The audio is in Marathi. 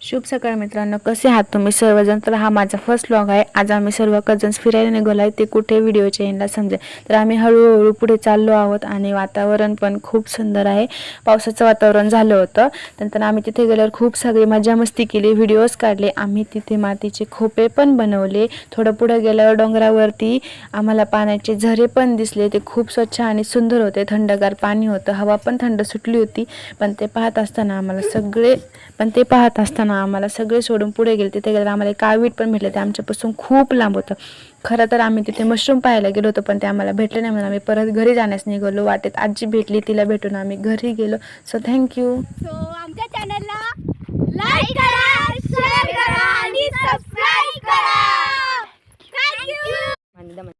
शुभ सकाळ मित्रांनो, कसे आहात तुम्ही सर्वजण। तर हा माझा फर्स्ट व्लॉग आहे। आज आम्ही सर्व कझन्स फिरायला निघालो आहे। ते कुठे व्हिडिओच्या एंडला समजेल। तर आम्ही हळूहळू पुढे चाललो आहोत आणि वातावरण पण खूप सुंदर आहे। पावसाचं वातावरण झालं होतं। नंतर आम्ही तिथे गेल्यावर खूप सगळी मजा मस्ती केली, व्हिडिओज काढले। आम्ही तिथे मातीचे खोपे पण बनवले। थोडं पुढे गेल्यावर डोंगरावरती आम्हाला पाण्याचे झरे पण दिसले। ते खूप स्वच्छ आणि सुंदर होते, थंडगार पाणी होतं, हवा पण थंड सुटली होती। पण ते पाहत असताना आम्हाला सगळे सोडून पुढे गेले। तिथे गेल्यावर आम्हाला काळवीट पण भेटले, ते आमच्यापासून खूप लांब होतं। खरं तर आम्ही तिथे मशरूम पाहायला गेलो होतो, पण ते आम्हाला भेटले नाही म्हणून आम्ही परत घरी जाण्यास निघालो। वाटेत आजी भेटली, तिला भेटून आम्ही घरी गेलो। So thank you. आमच्या चॅनलला लाईक करा, शेअर करा आणि सबस्क्राइब करा। थँक्यू।